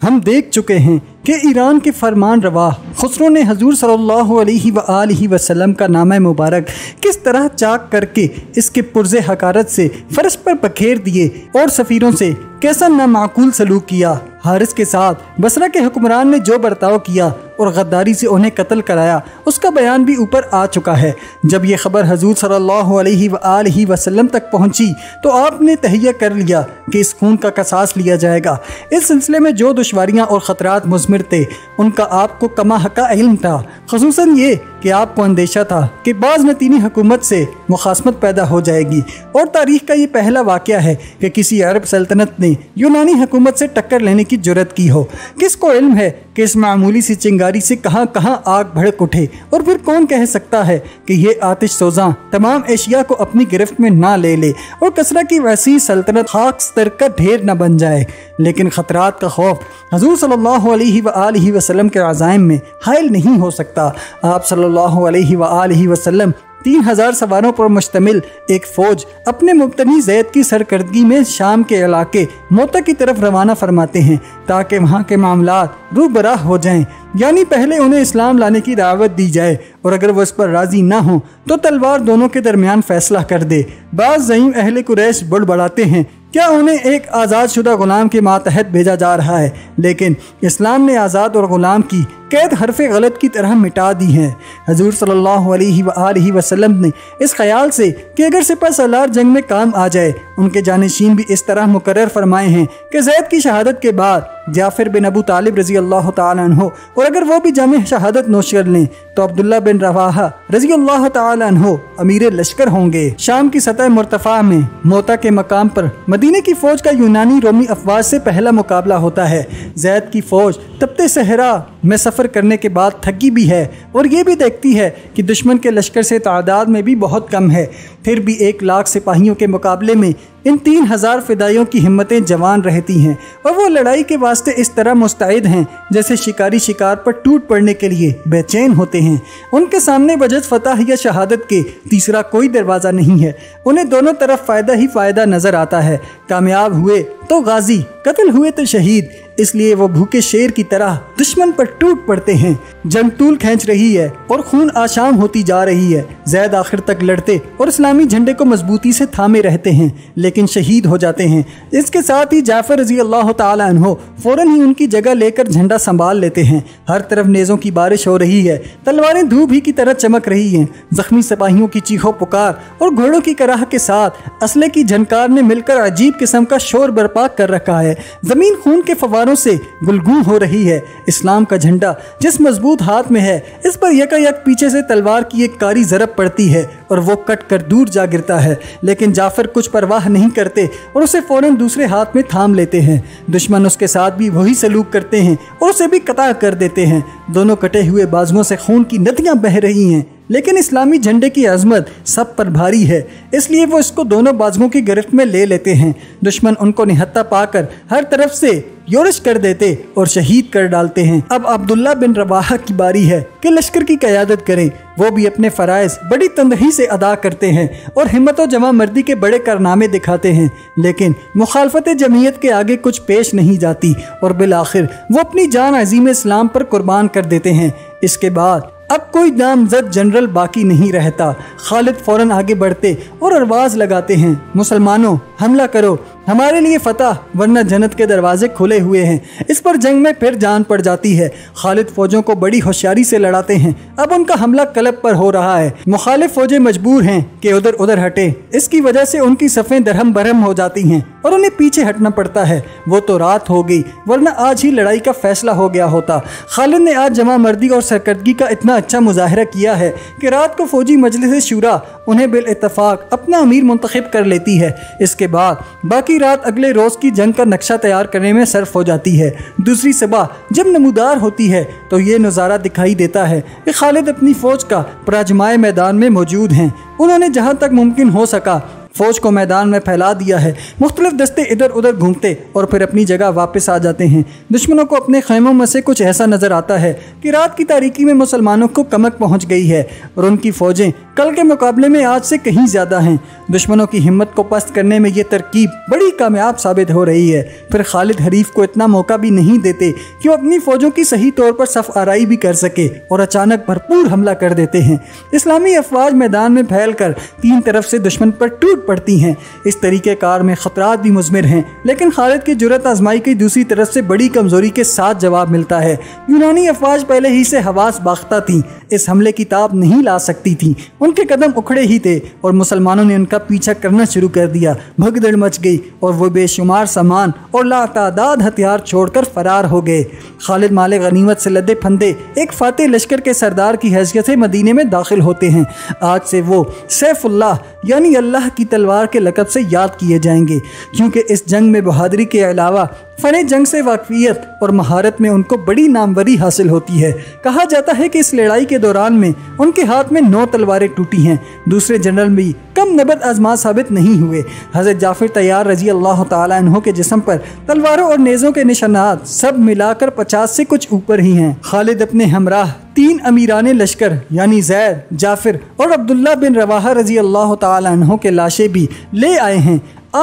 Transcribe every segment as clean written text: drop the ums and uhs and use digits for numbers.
ہم دیکھ چکے ہیں کہ ایران کے فرمان روا خسرو نے حضور صلی اللہ علیہ وآلہ وسلم کا نامہ مبارک کس طرح چاک کر کے اس کے پرزے حقارت سے فرش پر بکھیر دیے اور سفیروں سے کیسا نامعقول سلوک کیا۔ حارث کے ساتھ بصرہ کے حکمران نے جو برتاؤ کیا اور غداری سے انہیں قتل کرایا، اس کا بیان بھی اوپر آ چکا ہے۔ جب یہ خبر حضور صلی اللہ علیہ وآلہ وسلم تک پہنچی تو آپ نے تہیہ کر لیا کہ اس خون کا قصاص لیا جائے گا۔ اس سلسلے میں جو دشواریاں اور خطرات مضمر تھے ان کا آپ کو کما حقہ علم تھا، خصوصاً یہ کہ آپ کو اندیشہ تھا کہ بعض نتینی حکومت سے مخاصمت پیدا ہو جائے گی، اور تاریخ کا یہ پہلا واقعہ ہے کہ کسی عرب سلطنت نے یونانی حکومت سے ٹکر لینے کی جرات کی ہو۔ کس کو علم ہے کہ اس معمولی سی چنگاری سے کہاں کہاں آگ بھڑک اٹھے، اور پھر کون کہہ سکتا ہے کہ یہ آتش سوزاں تمام ایشیا کو اپنی گرفت میں نہ لے لے اور کسرا کی وسیع سلطنت خاکستر کا ڈھیر نہ بن جائے۔ لیکن خطرات کا خوف حضور صلی اللہ علیہ وآلہ وسلم کے عزائم میں حائل نہیں ہو سکتا۔ آپ صلی اللہ علیہ وآلہ وسلم 3000 سواروں پر مشتمل ایک فوج اپنے مبتنی زید کی سرکردگی میں شام کے علاقے موتا کی طرف روانہ فرماتے ہیں تاکہ وہاں کے معاملات رو براہ ہو جائیں، یعنی پہلے انہیں اسلام لانے کی دعوت دی جائے، اور اگر وہ اس پر راضی نہ ہوں تو تلوار دونوں کے درمیان فیصلہ کر دے۔ بعض زعیم اہل قریش بڑبڑاتے ہیں کیا انہیں ایک آزاد شدہ غلام کے ماتحت بھیجا جا رہا ہے، لیکن اسلام نے آزاد اور غلام کی قید حرف غلط کی طرح مٹا دی ہے۔ حضور صلی اللہ علیہ وآلہ وسلم نے اس خیال سے کہ اگر سپہ سالار جنگ میں کام آ جائے، ان کے جانشین بھی اس طرح مقرر فرمائے ہیں کہ زید کی شہادت کے بعد جعفر بن ابو طالب رضی اللہ تعالیٰ عنہ، اور اگر وہ بھی جامع شہادت نوش کر لیں تو عبداللہ بن رواحہ رضی اللہ تعالیٰ عنہ امیر لشکر ہوں گے۔ شام کی سطح مرتفع میں موتا کے مقام پر مدینے کی فوج کا یونانی رومی افواج سے پہلا مقابلہ ہوتا ہے۔ زید کی فوج تپتے صحرا میں سفر کرنے کے بعد تھکی بھی ہے اور یہ بھی دیکھتی ہے کہ دشمن کے لشکر سے تعداد میں بھی بہت کم ہے، پھر بھی 1,00,000 سپاہیوں کے مقابلے میں ان 3000 فدائیوں کی ہمتیں جوان رہتی ہیں، اور وہ لڑائی کے واسطے اس طرح مستعد ہیں جیسے شکاری شکار پر ٹوٹ پڑنے کے لیے بے چین ہوتے ہیں۔ ان کے سامنے بجز فتح یا شہادت کے تیسرا کوئی دروازہ نہیں ہے، انہیں دونوں طرف فائدہ ہی فائدہ نظر آتا ہے۔ کامیاب ہوئے تو غازی، قتل ہوئے تو شہید، اس لیے وہ بھوکے شیر کی طرح دشمن پر ٹوٹ پڑتے ہیں۔ جنگ طول کھینچ رہی ہے اور خون آشام ہوتی جا رہی ہے۔ زید آخر تک لڑتے اور اسلامی جھنڈے کو مضبوطی سے تھامے رہتے ہیں لیکن شہید ہو جاتے ہیں۔ اس کے ساتھ ہی جعفر رضی اللہ تعالیٰ عنہ فوراً ہی ان کی جگہ لے کر جھنڈا سنبھال لیتے ہیں۔ ہر طرف نیزوں کی بارش ہو رہی ہے، تلواریں دھوپ ہی کی طرح چمک رہی ہیں۔ زخمی سپاہیوں کی چیخو پکار اور گھوڑوں کی کراہ کے ساتھ اسلحے کی جھنکار نے مل کر عجیب قسم کا شور برپا کر رکھا ہے۔ زمین خون کے فواروں سے گلگوں ہو رہی ہے۔ اسلام کا جھنڈا جس مضبوط ہاتھ میں ہے، اس پر یکا یک پیچھے سے تلوار کی ایک کاری ضرب پڑتی ہے اور وہ کٹ کر دور جا گرتا ہے، لیکن جعفر کچھ پرواہ نہیں کرتے اور اسے فوراً دوسرے ہاتھ میں تھام لیتے ہیں۔ دشمن اس کے ساتھ بھی وہی سلوک کرتے ہیں اور اسے بھی قطع کر دیتے ہیں۔ دونوں کٹے ہوئے بازوؤں سے خون کی ندیاں بہہ رہی ہیں، لیکن اسلامی جھنڈے کی عظمت سب پر بھاری ہے، اس لیے وہ اس کو دونوں بازوؤں کی گرفت میں لے لیتے ہیں۔ دشمن ان کو نہتہ پا کر ہر طرف سے یورش کر دیتے اور شہید کر ڈالتے ہیں۔ اب عبداللہ بن رواحہ کی باری ہے کہ لشکر کی قیادت کریں۔ وہ بھی اپنے فرائض بڑی تندہی سے ادا کرتے ہیں اور ہمت و جمع مردی کے بڑے کارنامے دکھاتے ہیں، لیکن مخالفت جمعیت کے آگے کچھ پیش نہیں جاتی اور بالآخر وہ اپنی جان عظیم اسلام پر قربان کر دیتے ہیں۔ اس کے بعد اب کوئی نامزد جنرل باقی نہیں رہتا۔ خالد فوراً آگے بڑھتے اور آواز لگاتے ہیں، مسلمانوں حملہ کرو، ہمارے لیے فتح ورنہ جنت کے دروازے کھلے ہوئے ہیں۔ اس پر جنگ میں پھر جان پڑ جاتی ہے۔ خالد فوجوں کو بڑی ہوشیاری سے لڑاتے ہیں۔ اب ان کا حملہ قلب پر ہو رہا ہے۔ مخالف فوجیں مجبور ہیں کہ ادھر ادھر ہٹیں، اس کی وجہ سے ان کی صفیں درہم برہم ہو جاتی ہیں اور انہیں پیچھے ہٹنا پڑتا ہے۔ وہ تو رات ہو گئی ورنہ آج ہی لڑائی کا فیصلہ ہو گیا ہوتا۔ خالد نے آج جمع مردی اور سرکردگی کا اتنا اچھا مظاہرہ کیا ہے کہ رات کو فوجی مجلس شورا انہیں بالاتفاق اپنا امیر منتخب کر لیتی ہے۔ اس کے بعد باقی رات اگلے روز کی جنگ کا نقشہ تیار کرنے میں صرف ہو جاتی ہے۔ دوسری صبح جب نمودار ہوتی ہے تو یہ نظارہ دکھائی دیتا ہے کہ خالد اپنی فوج کا پراجمائے میدان میں موجود ہیں۔ انہوں نے جہاں تک ممکن ہو سکا فوج کو میدان میں پھیلا دیا ہے۔ مختلف دستے ادھر ادھر گھومتے اور پھر اپنی جگہ واپس آ جاتے ہیں۔ دشمنوں کو اپنے خیموں میں سے کچھ ایسا نظر آتا ہے کہ رات کی تاریکی میں مسلمانوں کو کمک پہنچ گئی ہے اور ان کی فوجیں کل کے مقابلے میں آج سے کہیں زیادہ ہیں۔ دشمنوں کی ہمت کو پست کرنے میں یہ ترکیب بڑی کامیاب ثابت ہو رہی ہے۔ پھر خالد حریف کو اتنا موقع بھی نہیں دیتے کہ وہ اپنی فوجوں کی صحیح طور پر صف آرائی بھی کر سکے اور اچانک بھرپور حملہ کر دیتے ہیں۔ اسلامی افواج میدان میں پھیل کر تین طرف سے دشمن پر ٹوٹ پڑتی ہیں۔ اس طریقہ کار میں خطرات بھی مضمر ہیں، لیکن خالد کی جرأت آزمائی کی دوسری طرف سے بڑی کمزوری کے ساتھ جواب ملتا ہے۔ یونانی افواج پہلے ہی سے حواس باختہ تھیں، اس حملے کی تاب نہیں لا سکتی تھیں۔ ان کے قدم اکھڑے ہی تھے اور مسلمانوں نے ان کا پیچھا کرنا شروع کر دیا۔ بھگدڑ مچ گئی اور وہ بے شمار سامان اور لاتعداد ہتھیار چھوڑ کر فرار ہو گئے۔ خالد مال غنیمت سے لدے پھندے ایک فاتح لشکر کے سردار کی حیثیت سے مدینے میں داخل ہوتے ہیں۔ آج سے وہ سیف اللہ یعنی اللہ کی تلوار کے لقب سے یاد کیے جائیں گے، کیونکہ اس جنگ میں بہادری کے علاوہ فن جنگ سے واقفیت اور مہارت میں ان کو بڑی ناموری حاصل ہوتی ہے۔ کہا جاتا ہے کہ اس لڑائی کے دوران میں ان کے ہاتھ میں 9 تلواریں ٹوٹی ہیں۔ دوسرے جنرل بھی کم نبض آزما ثابت نہیں ہوئے۔ حضرت جعفر طیار رضی اللہ تعالیٰ عنہ کے جسم پر تلواروں اور نیزوں کے نشانات سب ملا کر 50 سے کچھ اوپر ہی ہیں۔ خالد اپنے ہمراہ 3 امیران لشکر یعنی زید، جعفر اور عبداللہ بن رواحہ رضی اللہ تعالیٰ عنہ کے لاشیں بھی لے آئے ہیں۔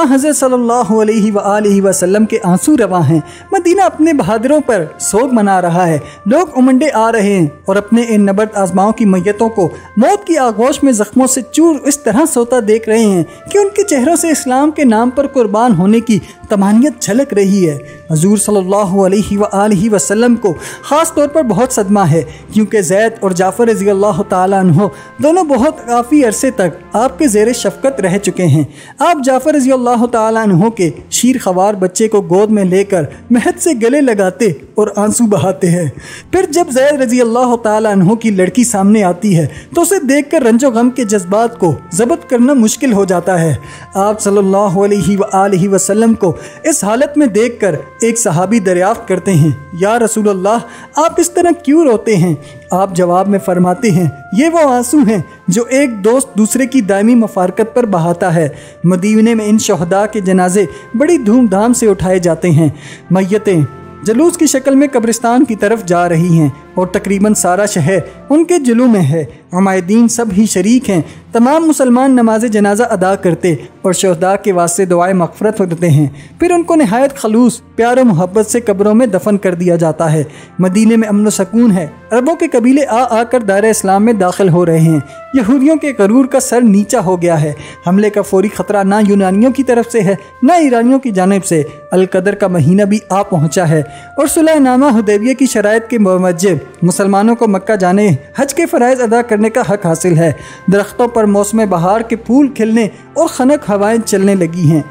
حضرت صلی اللہ علیہ وآلہ وسلم کے آنسو رواں ہیں۔ مدینہ اپنے بہادروں پر سوگ منا رہا ہے۔ لوگ امنڈے آ رہے ہیں اور اپنے ان نبرد آزماؤں کی میتوں کو موت کی آغوش میں زخموں سے چور اس طرح سوتا دیکھ رہے ہیں کہ ان کے چہروں سے اسلام کے نام پر قربان ہونے کی تمانیت جھلک رہی ہے۔ حضور صلی اللہ علیہ وآلہ وسلم کو خاص طور پر بہت صدمہ ہے، کیونکہ زید اور جعفر رضی اللہ تعالیٰ عنہ دونوں بہت کافی عرصے تک آپ کے زیر شفقت رہ چکے ہیں۔ آپ جعفر رضی اللہ تعالیٰ عنہ کے شیر خوار بچے کو گود میں لے کر مہد سے گلے لگاتے اور آنسو بہاتے ہیں۔ پھر جب زید رضی اللہ تعالیٰ عنہ کی لڑکی سامنے آتی ہے تو اسے دیکھ کر رنج و غم کے جذبات کو ضبط کرنا مشکل ہو جاتا ہے۔ آپ صلی اللہ علیہ وآلہ وسلم کو اس حالت میں دیکھ کر ایک صحابی دریافت کرتے ہیں، یا رسول اللہ آپ اس طرح کیوں روتے ہیں؟ آپ جواب میں فرماتے ہیں، یہ وہ آنسو ہیں جو ایک دوست دوسرے کی دائمی مفارقت پر بہاتا ہے۔ مدینے میں ان شہداء کے جنازے بڑی دھوم دھام سے اٹھائے جاتے ہیں۔ میتیں جلوس کی شکل میں قبرستان کی طرف جا رہی ہیں اور تقریباً سارا شہر ان کے جلو میں ہے۔ عمائدین سب ہی شریک ہیں۔ تمام مسلمان نماز جنازہ ادا کرتے اور شہداء کے واسطے دعائے مغفرت کرتے ہیں۔ پھر ان کو نہایت خلوص، پیار و محبت سے قبروں میں دفن کر دیا جاتا ہے۔ مدینے میں امن و سکون ہے۔ عربوں کے قبیلے آ کر دائرہ اسلام میں داخل ہو رہے ہیں۔ یہودیوں کے غرور کا سر نیچا ہو گیا ہے۔ حملے کا فوری خطرہ نہ یونانیوں کی طرف سے ہے نہ ایرانیوں کی جانب سے۔ القدر کا مہینہ بھی آ پہنچا ہے اور صلح نامہ حدیبیہ کی شرائط کے موجب مسلمانوں کو مکہ جانے، حج کے فرائض ادا کرنے کا حق حاصل ہے۔ درختوں پر موسم بہار کے پھول کھلنے اور خنک ہوائیں چلنے لگی ہیں۔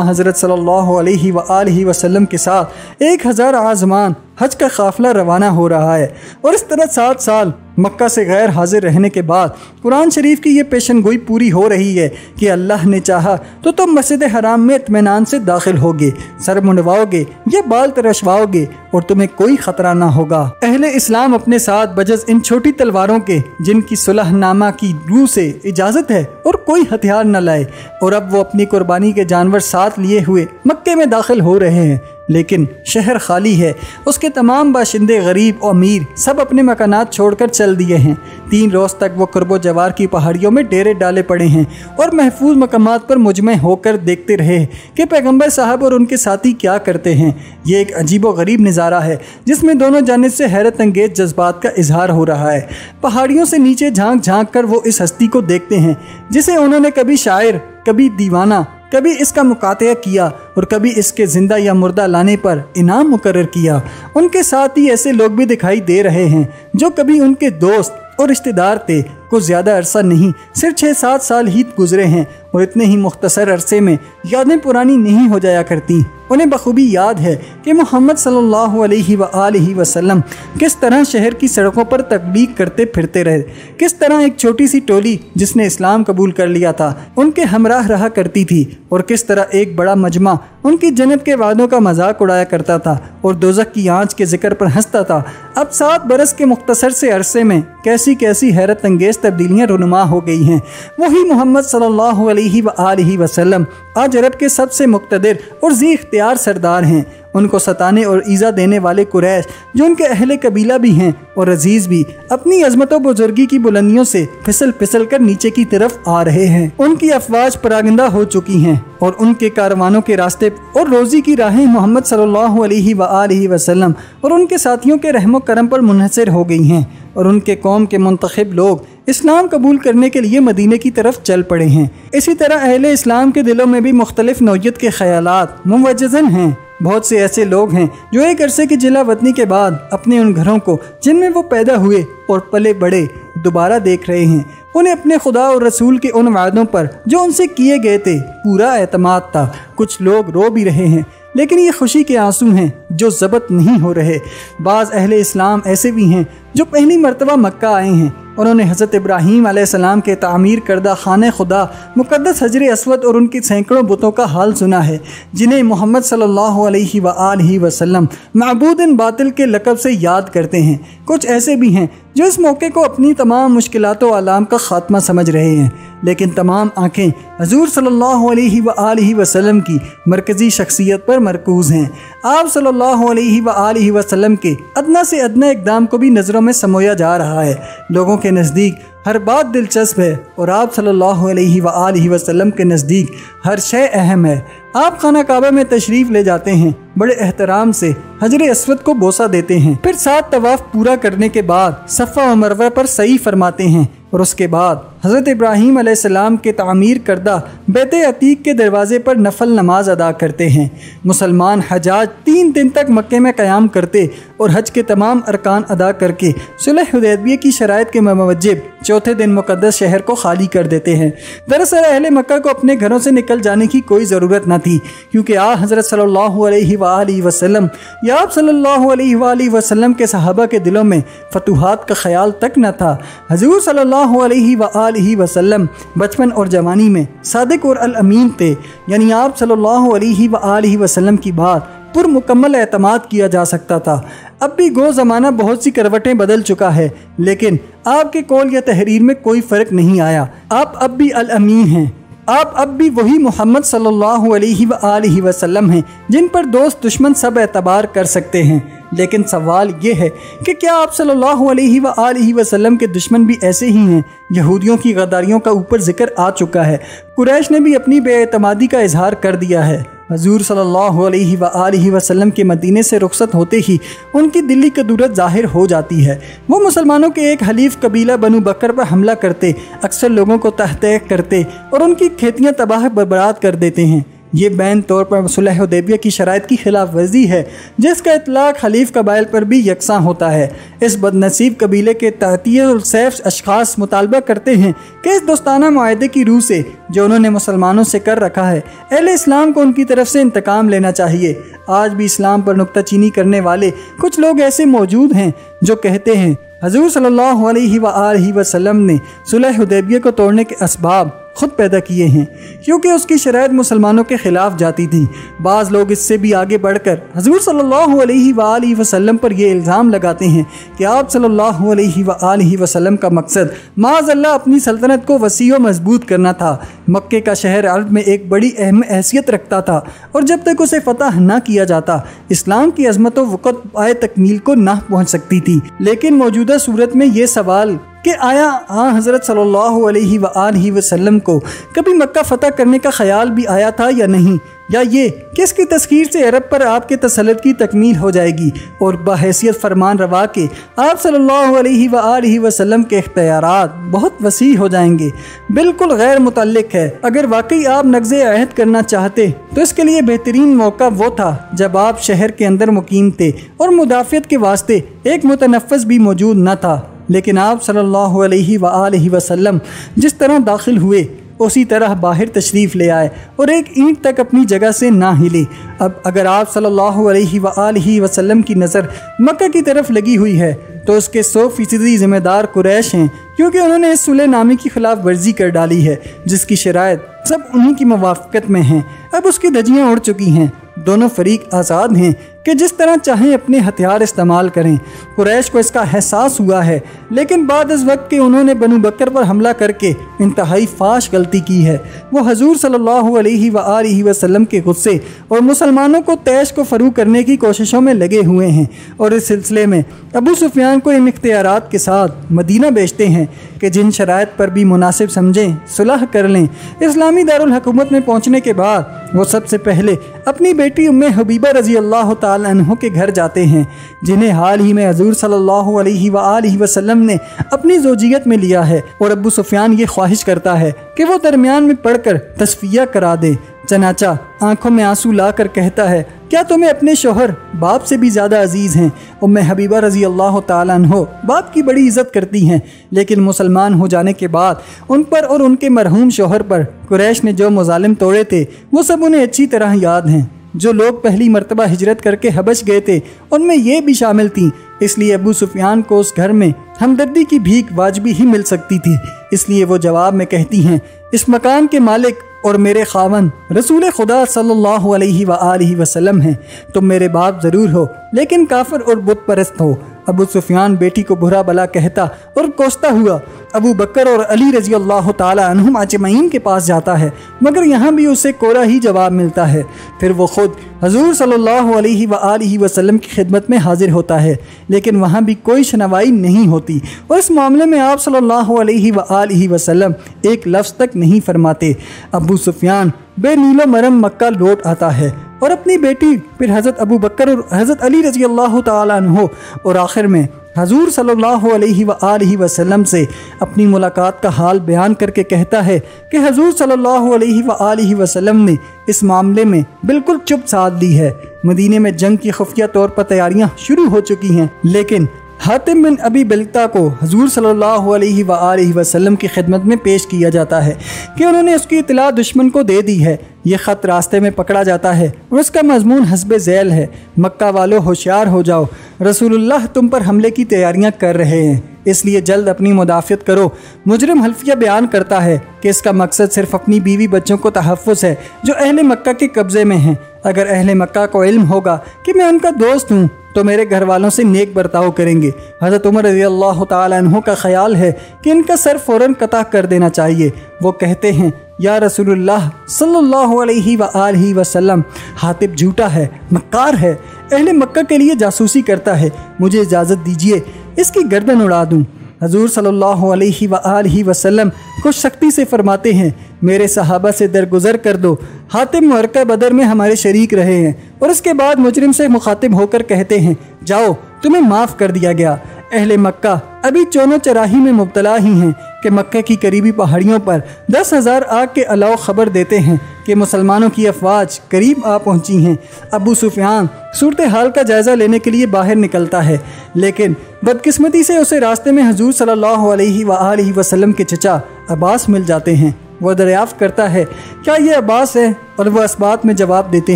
حضرت صلی اللہ علیہ وآلہ وسلم کے ساتھ 1000 عازمان حج کا قافلہ روانہ ہو رہا ہے، اور اس طرح 7 سال مکہ سے غیر حاضر رہنے کے بعد قرآن شریف کی یہ پیشن گوئی پوری ہو رہی ہے کہ اللہ نے چاہا تو تم مسجد حرام میں اطمینان سے داخل ہوگے، سر منڈواؤ گے یا بال ترشواؤ گے اور تمہیں کوئی خطرہ نہ ہوگا۔ اہل اسلام اپنے ساتھ بجز ان چھوٹی تلواروں کے جن کی صلح نامہ کی روح سے اجازت ہے اور کوئی ہتھیار نہ لائے، اور اب وہ اپنی قربانی کے جانور ساتھ لیے ہوئے مکے میں داخل ہو رہے ہیں۔ لیکن شہر خالی ہے، اس کے تمام باشندے غریب اور امیر سب اپنے مکانات چھوڑ کر چل دیے ہیں۔ 3 روز تک وہ قرب و جوار کی پہاڑیوں میں ڈیرے ڈالے پڑے ہیں اور محفوظ مقامات پر مجمع ہو کر دیکھتے رہے کہ پیغمبر صاحب اور ان کے ساتھی کیا کرتے ہیں۔ یہ ایک عجیب و غریب نظارہ ہے جس میں دونوں جانب سے حیرت انگیز جذبات کا اظہار ہو رہا ہے۔ پہاڑیوں سے نیچے جھانک جھانک کر وہ اس ہستی کو دیکھتے ہیں جسے انہوں نے کبھی شاعر، کبھی دیوانہ، کبھی اس کا مقاطعہ کیا اور کبھی اس کے زندہ یا مردہ لانے پر انعام مقرر کیا۔ ان کے ساتھ ہی ایسے لوگ بھی دکھائی دے رہے ہیں جو کبھی ان کے دوست اور رشتہ دار تھے۔ کچھ زیادہ عرصہ نہیں، صرف 6-7 سال ہی گزرے ہیں اور اتنے ہی مختصر عرصے میں یادیں پرانی نہیں ہو جایا کرتی۔ انہیں بخوبی یاد ہے کہ محمد صلی اللہ علیہ وآلہ وسلم کس طرح شہر کی سڑکوں پر تبلیغ کرتے پھرتے رہے، کس طرح ایک چھوٹی سی ٹولی جس نے اسلام قبول کر لیا تھا ان کے ہمراہ رہا کرتی تھی، اور کس طرح ایک بڑا مجمع ان کی جنت کے وعدوں کا مذاق اڑایا کرتا تھا اور دوزخ کی آنچ کے ذکر پر ہنستا تھا۔ اب 7 برس کے مختصر سے عرصے میں کیسی کیسی حیرت انگیز تبدیلیاں رونما ہو گئی ہیں۔ وہی محمد صلی اللہ علیہ علیہ وآلہ وسلم آج عرب کے سب سے مقتدر اور ذی اختیار سردار ہیں۔ ان کو ستانے اور ایذا دینے والے قریش جو ان کے اہل قبیلہ بھی ہیں اور عزیز بھی اپنی عظمت و بزرگی کی بلندیوں سے پھسل پھسل کر نیچے کی طرف آ رہے ہیں۔ ان کی افواج پراگندہ ہو چکی ہیں اور ان کے کاروانوں کے راستے اور روزی کی راہیں محمد صلی اللہ علیہ وآلہ وسلم اور ان کے ساتھیوں کے رحم و کرم پر منحصر ہو گئی ہیں، اور ان کے قوم کے منتخب لوگ اسلام قبول کرنے کے لیے مدینے کی طرف چل پڑے ہیں۔ اسی طرح اہل اسلام کے دلوں میں بھی مختلف نوعیت کے خیالات مموجزن ہیں۔ بہت سے ایسے لوگ ہیں جو ایک عرصے کی جلا وطنی کے بعد اپنے ان گھروں کو جن میں وہ پیدا ہوئے اور پلے بڑے دوبارہ دیکھ رہے ہیں۔ انہیں اپنے خدا اور رسول کے ان وعدوں پر جو ان سے کیے گئے تھے پورا اعتماد تھا۔ کچھ لوگ رو بھی رہے ہیں، لیکن یہ خوشی کے آنسو ہیں جو ضبط نہیں ہو رہے۔ بعض اہل اسلام ایسے بھی ہیں جو پہلی مرتبہ مکہ آئے ہیں، انہوں نے حضرت ابراہیم علیہ السلام کے تعمیر کردہ خانہ خدا مقدس حجر اسود اور ان کی سینکڑوں بتوں کا حال سنا ہے، جنہیں محمد صلی اللہ علیہ وآلہ وسلم معبود باطل کے لقب سے یاد کرتے ہیں۔ کچھ ایسے بھی ہیں جو اس موقع کو اپنی تمام مشکلات و آلام کا خاتمہ سمجھ رہے ہیں، لیکن تمام آنکھیں حضور صلی اللہ علیہ وآلہ وسلم کی مرکزی شخصیت پر مرکوز ہیں۔ آپ صلی اللہ علیہ وآلہ وسلم کے ادنا سے ادنا اقدام کو بھی نظروں میں سمویا جا رہا ہے۔ لوگوں کے نزدیک ہر بات دلچسپ ہے اور آپ صلی اللہ علیہ وآلہ وسلم کے نزدیک ہر شے اہم ہے۔ آپ خانہ کعبہ میں تشریف لے جاتے ہیں، بڑے احترام سے حجر اسود کو بوسہ دیتے ہیں، پھر 7 طواف پورا کرنے کے بعد صفا و مروہ پر سعی فرماتے ہیں، اور اس کے بعد حضرت ابراہیم علیہ السلام کے تعمیر کردہ بیت عتیق کے دروازے پر نفل نماز ادا کرتے ہیں۔ مسلمان حجاج 3 دن تک مکے میں قیام کرتے اور حج کے تمام ارکان ادا کر کے صلح حدیبیہ کی شرائط کے موجب چوتھے دن مقدس شہر کو خالی کر دیتے ہیں۔ دراصل اہل مکہ کو اپنے گھروں سے نکل جانے کی کوئی ضرورت نہ تھی، کیونکہ حضرت صلی اللہ علیہ وآلہ وسلم یا آپ صلی اللہ علیہ وآلہ وسلم کے صحابہ کے دلوں میں فتوحات کا خیال تک نہ تھا۔ حضور صلی اللہ علیہ وآلہ وسلم بچپن اور جوانی میں صادق اور الامین تھے، یعنی آپ صلی اللہ علیہ وآلہ وسلم کی بات پر مکمل اعتماد کیا جا سکتا تھا۔ اب بھی گو زمانہ بہت سی کروٹیں بدل چکا ہے، لیکن آپ کے قول یا تحریر میں کوئی فرق نہیں آیا۔ آپ اب بھی الامین ہیں، آپ اب بھی وہی محمد صلی اللہ علیہ وآلہ وسلم ہیں جن پر دوست دشمن سب اعتبار کر سکتے ہیں۔ لیکن سوال یہ ہے کہ کیا آپ صلی اللہ علیہ وآلہ وسلم کے دشمن بھی ایسے ہی ہیں؟ یہودیوں کی غداریوں کا اوپر ذکر آ چکا ہے، قریش نے بھی اپنی بے اعتمادی کا اظہار کر دیا ہے۔ حضور صلی اللہ علیہ وآلہ وسلم کے مدینے سے رخصت ہوتے ہی ان کی دلی قدورت ظاہر ہو جاتی ہے۔ وہ مسلمانوں کے ایک حلیف قبیلہ بنو بکر پر حملہ کرتے، اکثر لوگوں کو تحقیق کرتے اور ان کی کھیتیاں تباہ برباد کر دیتے ہیں۔ یہ بین طور پر صلح حدیبیہ کی شرائط کی خلاف ورزی ہے، جس کا اطلاق حلیف قبائل پر بھی یکساں ہوتا ہے۔ اس بدنصیب قبیلے کے تحتیہ السیف اشخاص مطالبہ کرتے ہیں کہ اس دوستانہ معاہدے کی روح سے جو انہوں نے مسلمانوں سے کر رکھا ہے، اہل اسلام کو ان کی طرف سے انتقام لینا چاہیے۔ آج بھی اسلام پر نکتہ چینی کرنے والے کچھ لوگ ایسے موجود ہیں جو کہتے ہیں حضور صلی اللہ علیہ وآلہ وسلم نے صلح حدیبیہ کو توڑنے کے اسباب خود پیدا کیے ہیں، کیونکہ اس کی شرائط مسلمانوں کے خلاف جاتی تھی۔ بعض لوگ اس سے بھی آگے بڑھ کر حضور صلی اللہ علیہ وآلہ وسلم پر یہ الزام لگاتے ہیں کہ آپ صلی اللہ علیہ وآلہ وسلم کا مقصد معاذ اللہ اپنی سلطنت کو وسیع و مضبوط کرنا تھا۔ مکے کا شہر عرب میں ایک بڑی اہم حیثیت رکھتا تھا، اور جب تک اسے فتح نہ کیا جاتا اسلام کی عظمت و وقت پائے تکمیل کو نہ پہنچ سکتی تھی۔ لیکن موجودہ صورت میں یہ سوال کہ آیا حضرت صلی اللہ علیہ وآلہ وسلم کو کبھی مکہ فتح کرنے کا خیال بھی آیا تھا یا نہیں، یا یہ کہ اس کی تسخیر سے عرب پر آپ کے تسلط کی تکمیل ہو جائے گی اور بحیثیت فرمان روا کے آپ صلی اللہ علیہ وآلہ وسلم کے اختیارات بہت وسیع ہو جائیں گے؟ بالکل غیر متعلق ہے۔ اگر واقعی آپ نقض عہد کرنا چاہتے تو اس کے لیے بہترین موقع وہ تھا جب آپ شہر کے اندر مقیم تھے اور مدافعت کے واسطے ایک متنفذ بھی موجود نہ تھا۔ لیکن آپ صلی اللہ علیہ وآلہ وسلم جس طرح داخل ہوئے اسی طرح باہر تشریف لے آئے اور ایک اینٹ تک اپنی جگہ سے نہ ہلے۔ اب اگر آپ صلی اللہ علیہ وآلہ وسلم کی نظر مکہ کی طرف لگی ہوئی ہے تو اس کے 100% ذمہ دار قریش ہیں، کیونکہ انہوں نے اس صلح نامے کی خلاف ورزی کر ڈالی ہے جس کی شرائط سب انہی کی موافقت میں ہیں۔ اب اس کی دھجیاں اڑ چکی ہیں، دونوں فریق آزاد ہیں، کہ جس طرح چاہیں اپنے ہتھیار استعمال کریں۔ قریش کو اس کا احساس ہوا ہے، لیکن بعد از وقت کہ انہوں نے بنو بکر پر حملہ کر کے انتہائی فاش غلطی کی ہے۔ وہ حضور صلی اللہ علیہ وآلہ وسلم کے غصے اور مسلمانوں کو طیش کو فروغ کرنے کی کوششوں میں لگے ہوئے ہیں، اور اس سلسلے میں ابو سفیان کو ان اختیارات کے ساتھ مدینہ بھیجتے ہیں کہ جن شرائط پر بھی مناسب سمجھیں صلح کر لیں۔ اسلامی دارالحکومت میں پہنچنے کے بعد وہ سب سے پہلے اپنی بیٹی ام حبیبہ رضی اللہ تعالی عنہ کے گھر جاتے ہیں، جنہیں حال ہی میں حضور صلی اللہ علیہ وآلہ وسلم نے اپنی زوجیت میں لیا ہے، اور ابو سفیان یہ خواہش کرتا ہے کہ وہ درمیان میں پڑھ کر تصفیہ کرا دے۔ چنانچہ آنکھوں میں آنسو لا کر کہتا ہے، کیا تمہیں اپنے شوہر باپ سے بھی زیادہ عزیز ہیں؟ ام حبیبہ رضی اللہ تعالیٰ عنہ باپ کی بڑی عزت کرتی ہیں، لیکن مسلمان ہو جانے کے بعد ان پر اور ان کے مرحوم شوہر پر قریش نے جو مظالم توڑے تھے وہ سب انہیں اچھی طرح یاد ہیں۔ جو لوگ پہلی مرتبہ ہجرت کر کے حبش گئے تھے ان میں یہ بھی شامل تھیں، اس لیے ابو سفیان کو اس گھر میں ہمدردی کی بھیک واجبی ہی مل سکتی تھی۔ اس لیے وہ جواب میں کہتی ہیں، اس مکان کے مالک اور میرے خاوند رسول خدا صلی اللہ علیہ وآلہ وسلم ہیں، تم میرے باپ ضرور ہو لیکن کافر اور بت پرست ہو۔ ابو سفیان بیٹی کو برا بلا کہتا اور کوستا ہوا ابو بکر اور علی رضی اللہ تعالی عنہم اجمعین کے پاس جاتا ہے، مگر یہاں بھی اسے کوڑا ہی جواب ملتا ہے۔ پھر وہ خود حضور صلی اللہ علیہ وآلہ وسلم کی خدمت میں حاضر ہوتا ہے، لیکن وہاں بھی کوئی شنوائی نہیں ہوتی، اور اس معاملے میں آپ صلی اللہ علیہ وآلہ وسلم ایک لفظ تک نہیں فرماتے۔ ابو سفیان بے نیل و مرم مکہ لوٹ آتا ہے اور اپنی بیٹی، پھر حضرت ابو بکر اور حضرت علی رضی اللہ تعالیٰ عنہ، اور آخر میں حضور صلی اللہ علیہ وآلہ وسلم سے اپنی ملاقات کا حال بیان کر کے کہتا ہے کہ حضور صلی اللہ علیہ وآلہ وسلم نے اس معاملے میں بالکل چپ سادھ لی ہے۔ مدینے میں جنگ کی خفیہ طور پر تیاریاں شروع ہو چکی ہیں، لیکن حاتم بن ابی بلتا کو حضور صلی اللہ علیہ وآلہ وسلم کی خدمت میں پیش کیا جاتا ہے کہ انہوں نے اس کی اطلاع دشمن کو دے دی ہے۔ یہ خط راستے میں پکڑا جاتا ہے اور اس کا مضمون حسب ذیل ہے، مکہ والو ہوشیار ہو جاؤ، رسول اللہ تم پر حملے کی تیاریاں کر رہے ہیں، اس لیے جلد اپنی مدافعت کرو۔ مجرم حلفیہ بیان کرتا ہے کہ اس کا مقصد صرف اپنی بیوی بچوں کو تحفظ ہے جو اہل مکہ کے قبضے میں ہیں۔ اگر اہل مکہ کو علم ہوگا کہ میں ان کا دوست ہوں تو میرے گھر والوں سے نیک برتاؤ کریں گے۔ حضرت عمر رضی اللہ تعالیٰ عنہ کا خیال ہے کہ ان کا سر فوراً قطع کر دینا چاہیے۔ وہ کہتے ہیں، یا رسول اللہ صلی اللہ علیہ وآلہ وسلم، حاتب جھوٹا ہے، مکار ہے، اہل مکہ کے لیے جاسوسی کرتا ہے، مجھے اجازت دیجیے اس کی گردن اڑا دوں۔ حضور صلی اللہ علیہ وآلہ وسلم کچھ سختی سے فرماتے ہیں، میرے صحابہ سے درگزر کر دو، حاتم معرکہ بدر میں ہمارے شریک رہے ہیں، اور اس کے بعد مجرم سے مخاطب ہو کر کہتے ہیں، جاؤ تمہیں معاف کر دیا گیا۔ اہل مکہ ابھی چونو چراہی میں مبتلا ہی ہیں کہ مکہ کی قریبی پہاڑیوں پر 10,000 آگ کے علاوہ خبر دیتے ہیں کہ مسلمانوں کی افواج قریب آ پہنچی ہیں۔ ابو سفیان صورتحال کا جائزہ لینے کے لیے باہر نکلتا ہے، لیکن بدقسمتی سے اسے راستے میں حضور صلی اللہ علیہ وآلہ وسلم کے چچا عباس مل جاتے ہیں۔ وہ دریافت کرتا ہے، کیا یہ عباس ہے؟ اور وہ اس بات میں جواب دیتے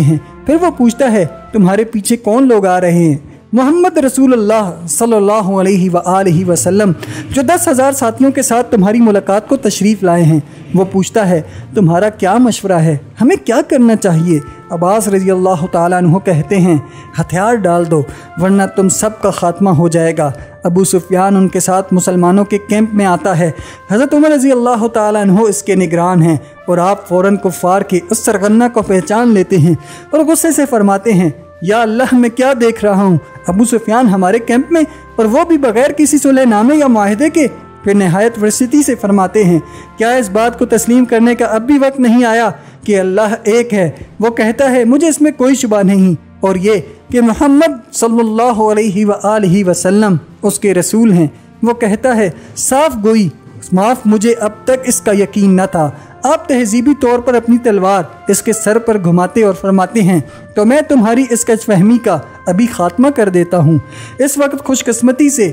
ہیں۔ پھر وہ پوچھتا ہے، تمہارے پیچھے کون لوگ آ رہے ہیں؟ محمد رسول اللہ صلی اللہ علیہ وآلہ وسلم جو 10,000 ساتھیوں کے ساتھ تمہاری ملاقات کو تشریف لائے ہیں۔ وہ پوچھتا ہے، تمہارا کیا مشورہ ہے؟ ہمیں کیا کرنا چاہیے؟ عباس رضی اللہ تعالیٰ عنہ کہتے ہیں، ہتھیار ڈال دو ورنہ تم سب کا خاتمہ ہو جائے گا۔ ابو سفیان ان کے ساتھ مسلمانوں کے کیمپ میں آتا ہے۔ حضرت عمر رضی اللہ تعالیٰ عنہ اس کے نگران ہیں، اور آپ فوراً کفار کے اس سرغنہ کو پہچان لیتے ہیں اور غصے سے فرماتے ہیں، یا اللہ میں کیا دیکھ رہا ہوں، ابو سفیان ہمارے کیمپ میں، اور وہ بھی بغیر کسی صلح نامے یا معاہدے کے۔ پھر نہایت ورثتی سے فرماتے ہیں، کیا اس بات کو تسلیم کرنے کا اب بھی وقت نہیں آیا کہ اللہ ایک ہے؟ وہ کہتا ہے، مجھے اس میں کوئی شبہ نہیں، اور یہ کہ محمد صلی اللہ علیہ وآلہ وسلم اس کے رسول ہیں۔ وہ کہتا ہے، صاف گوئی، معاف، مجھے اب تک اس کا یقین نہ تھا۔ آپ تہذیبی طور پر اپنی تلوار اس کے سر پر گھماتے اور فرماتے ہیں، تو میں تمہاری اس کج فہمی کا ابھی خاتمہ کر دیتا ہوں۔ اس وقت خوش قسمتی سے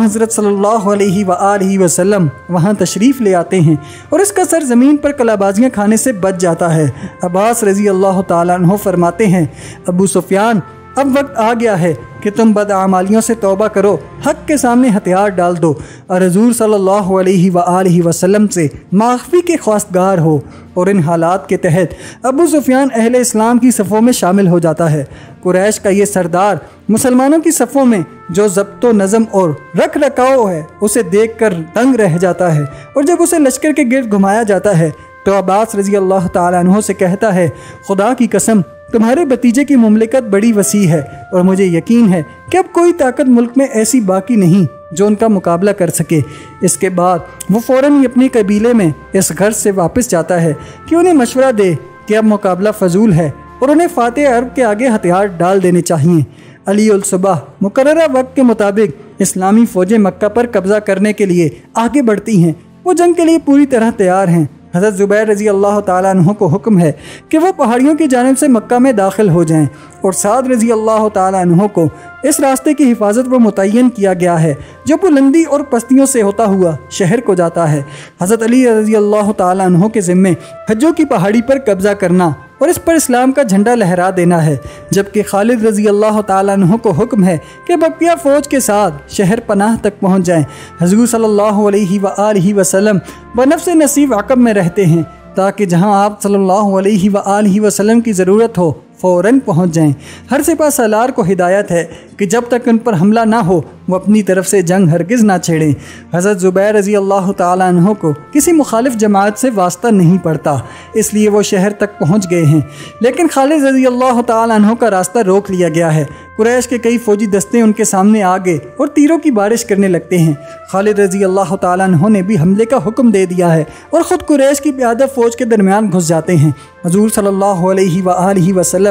حضرت صلی اللہ علیہ وآلہ وسلم وہاں تشریف لے آتے ہیں اور اس کا سر زمین پر کلابازیاں کھانے سے بچ جاتا ہے۔ عباس رضی اللہ تعالیٰ عنہ فرماتے ہیں، ابو سفیان اب وقت آ گیا ہے کہ تم بدعمالیوں سے توبہ کرو، حق کے سامنے ہتھیار ڈال دو اور حضور صلی اللہ علیہ وآلہ وسلم سے معافی کے خواستگار ہو۔ اور ان حالات کے تحت ابو سفیان اہل اسلام کی صفوں میں شامل ہو جاتا ہے۔ قریش کا یہ سردار مسلمانوں کی صفوں میں جو ضبط و نظم اور رکھ رکھاؤ ہے اسے دیکھ کر دنگ رہ جاتا ہے، اور جب اسے لشکر کے گرد گھمایا جاتا ہے تو عباس رضی اللہ تعالیٰ عنہ سے کہتا ہے، خدا کی قسم تمہارے بھتیجے کی مملکت بڑی وسیع ہے اور مجھے یقین ہے کہ اب کوئی طاقت ملک میں ایسی باقی نہیں جو ان کا مقابلہ کر سکے۔ اس کے بعد وہ فوراً ہی اپنے قبیلے میں اس غرض سے واپس جاتا ہے کہ انہیں مشورہ دے کہ اب مقابلہ فضول ہے اور انہیں فاتح عرب کے آگے ہتھیار ڈال دینے چاہیے۔ علی الصبح مقررہ وقت کے مطابق اسلامی فوجیں مکہ پر قبضہ کرنے کے لیے آگے بڑھتی ہیں۔ وہ جنگ کے لیے پوری طرح تیار ہیں۔ حضرت زبیر رضی اللہ تعالیٰ عنہ کو حکم ہے کہ وہ پہاڑیوں کی جانب سے مکہ میں داخل ہو جائیں، اور سعد رضی اللہ تعالیٰ عنہ کو اس راستے کی حفاظت پر متعین کیا گیا ہے جو بلندی اور پستیوں سے ہوتا ہوا شہر کو جاتا ہے۔ حضرت علی رضی اللہ تعالیٰ عنہ کے ذمے حجوں کی پہاڑی پر قبضہ کرنا اور اس پر اسلام کا جھنڈا لہرا دینا ہے، جبکہ خالد رضی اللہ تعالیٰ عنہ کو حکم ہے کہ بقیہ فوج کے ساتھ شہر پناہ تک پہنچ جائیں۔ حضور صلی اللہ علیہ وآلہ وسلم بنفس نصیب عقب میں رہتے ہیں تاکہ جہاں آپ صلی اللہ علیہ وآلہ وسلم کی ضرورت ہو فوراً پہنچ جائیں۔ ہر سپہ سالار کو ہدایت ہے کہ جب تک ان پر حملہ نہ ہو وہ اپنی طرف سے جنگ ہرگز نہ چھیڑیں۔ حضرت زبیر رضی اللہ تعالیٰ عنہ کو کسی مخالف جماعت سے واسطہ نہیں پڑتا، اس لیے وہ شہر تک پہنچ گئے ہیں، لیکن خالد رضی اللہ تعالیٰ عنہ کا راستہ روک لیا گیا ہے۔ قریش کے کئی فوجی دستے ان کے سامنے آ گئے اور تیروں کی بارش کرنے لگتے ہیں۔ خالد رضی اللہ تعالیٰ عنہ نے بھی حملے کا حکم دے دیا ہے اور خود قریش کی پیادہ فوج کے درمیان گھس جاتے ہیں۔ حضور صلی اللہ علیہ وآلہ وسلم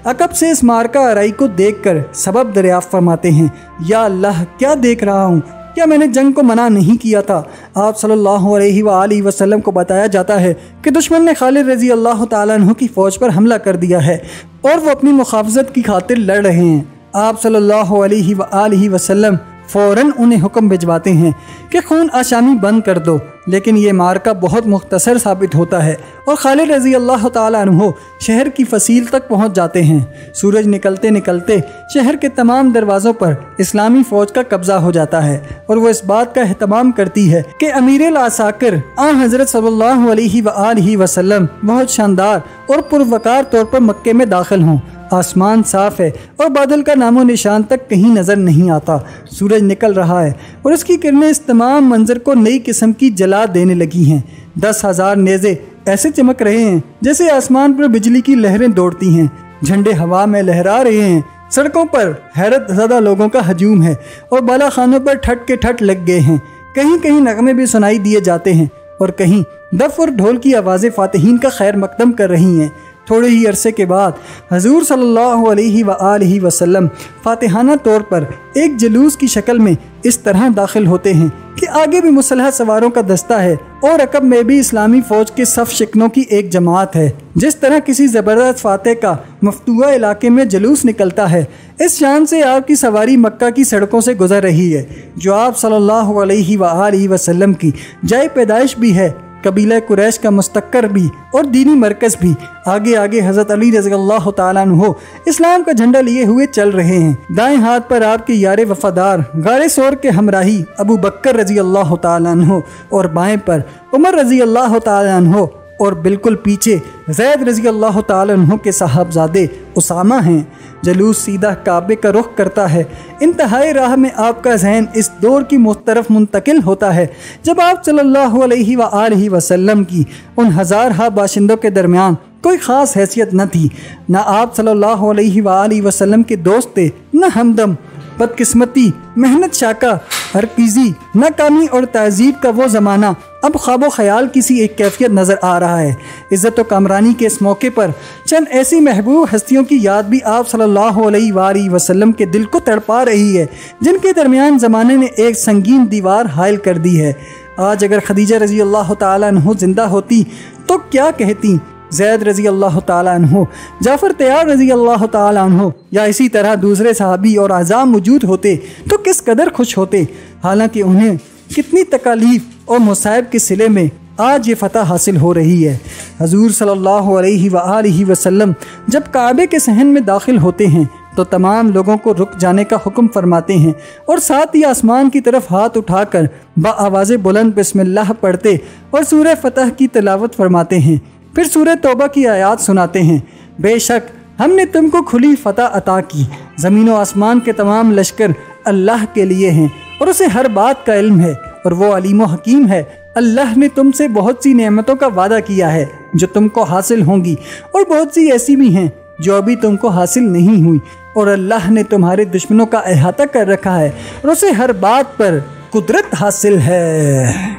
عقب سے اس مارکہ آرائی کو دیکھ کر سبب دریافت فرماتے ہیں، یا اللہ کیا دیکھ رہا ہوں، کیا میں نے جنگ کو منع نہیں کیا تھا؟ آپ صلی اللہ علیہ وآلہ وسلم کو بتایا جاتا ہے کہ دشمن نے خالد رضی اللہ تعالیٰ عنہ کی فوج پر حملہ کر دیا ہے اور وہ اپنی محافظت کی خاطر لڑ رہے ہیں۔ آپ صلی اللہ علیہ وآلہ وسلم فوراً انہیں حکم بھجواتے ہیں کہ خون آشامی بند کر دو، لیکن یہ مارکہ بہت مختصر ثابت ہوتا ہے اور خالد رضی اللہ تعالیٰ عنہ شہر کی فصیل تک پہنچ جاتے ہیں۔ سورج نکلتے نکلتے شہر کے تمام دروازوں پر اسلامی فوج کا قبضہ ہو جاتا ہے اور وہ اس بات کا اہتمام کرتی ہے کہ امیر العساکر آن حضرت صلی اللہ علیہ وآلہ وسلم بہت شاندار اور پروقار طور پر مکے میں داخل ہوں۔ آسمان صاف ہے اور بادل کا نام و نشان تک کہیں نظر نہیں آتا۔ سورج نکل رہا ہے اور اس کی کرنیں اس تمام منظر کو نئی قسم کی جلا دینے لگی ہیں۔ 10,000 نیزے ایسے چمک رہے ہیں جیسے آسمان پر بجلی کی لہریں دوڑتی ہیں۔ جھنڈے ہوا میں لہرا رہے ہیں۔ سڑکوں پر حیرت زدہ لوگوں کا ہجوم ہے اور بالا خانوں پر ٹھٹ کے ٹھٹ لگ گئے ہیں۔ کہیں کہیں نغمے بھی سنائی دیے جاتے ہیں اور کہیں دف اور ڈھول کی آوازیں فاتحین کا خیر مقدم کر رہی ہیں۔ تھوڑے ہی عرصے کے بعد حضور صلی اللہ علیہ وآلہ وسلم فاتحانہ طور پر ایک جلوس کی شکل میں اس طرح داخل ہوتے ہیں کہ آگے بھی مسلح سواروں کا دستہ ہے اور عقب میں بھی اسلامی فوج کے صف شکنوں کی ایک جماعت ہے۔ جس طرح کسی زبردست فاتح کا مفتوحہ علاقے میں جلوس نکلتا ہے، اس شان سے آپ کی سواری مکہ کی سڑکوں سے گزر رہی ہے، جو آپ صلی اللہ علیہ وآلہ وسلم کی جائے پیدائش بھی ہے، قبیلہ قریش کا مستقر بھی اور دینی مرکز بھی۔ آگے آگے حضرت علی رضی اللہ تعالیٰ عنہ اسلام کا جھنڈا لیے ہوئے چل رہے ہیں۔ دائیں ہاتھ پر آپ کے یار وفادار غار ثور کے ہمراہی ابو بکر رضی اللہ تعالیٰ عنہ اور بائیں پر عمر رضی اللہ تعالیٰ عنہ اور بالکل پیچھے زید رضی اللہ تعالیٰ عنہ کے صاحبزادے اسامہ ہیں۔ جلوس سیدھا کعبے کا رخ کرتا ہے۔ انتہائی راہ میں آپ کا ذہن اس دور کی طرف منتقل ہوتا ہے جب آپ صلی اللہ علیہ وآلہ وسلم کی ان ہزارہا باشندوں کے درمیان کوئی خاص حیثیت نہ تھی۔ نہ آپ صلی اللہ علیہ وآلہ وسلم کے دوست تھے، نہ ہمدم۔ بدقسمتی، محنت شاکہ، ہرکیزی، ناکامی اور تہذیب کا وہ زمانہ اب خواب و خیال کی سی ایک کیفیت نظر آ رہا ہے۔ عزت و کامرانی کے اس موقع پر چند ایسی محبوب ہستیوں کی یاد بھی آپ صلی اللہ علیہ وآلہ وسلم کے دل کو تڑپا رہی ہے، جن کے درمیان زمانے نے ایک سنگین دیوار حائل کر دی ہے۔ آج اگر خدیجہ رضی اللہ تعالیٰ عنہ زندہ ہوتی تو کیا کہتی؟ زید رضی اللہ تعالیٰ عنہ، جعفر طیار رضی اللہ تعالیٰ عنہ یا اسی طرح دوسرے صحابی اور اعزام موجود ہوتے تو کس قدر خوش ہوتے، حالانکہ انہیں کتنی تکالیف اور مصائب کے صلے میں آج یہ فتح حاصل ہو رہی ہے۔ حضور صلی اللہ علیہ وآلہ وسلم جب کعبے کے صحن میں داخل ہوتے ہیں تو تمام لوگوں کو رک جانے کا حکم فرماتے ہیں اور ساتھ ہی آسمان کی طرف ہاتھ اٹھا کر بآواز بلند بسم اللہ پڑھتے اور سورہ فتح کی تلاوت فرماتے ہیں۔ پھر سورہ توبہ کی آیات سناتے ہیں۔ بے شک ہم نے تم کو کھلی فتح عطا کی، زمین و آسمان کے تمام لشکر اللہ کے لیے ہیں اور اسے ہر بات کا علم ہے اور وہ علیم و حکیم ہے۔ اللہ نے تم سے بہت سی نعمتوں کا وعدہ کیا ہے جو تم کو حاصل ہوں گی، اور بہت سی ایسی بھی ہیں جو ابھی تم کو حاصل نہیں ہوئی، اور اللہ نے تمہارے دشمنوں کا احاطہ کر رکھا ہے اور اسے ہر بات پر قدرت حاصل ہے۔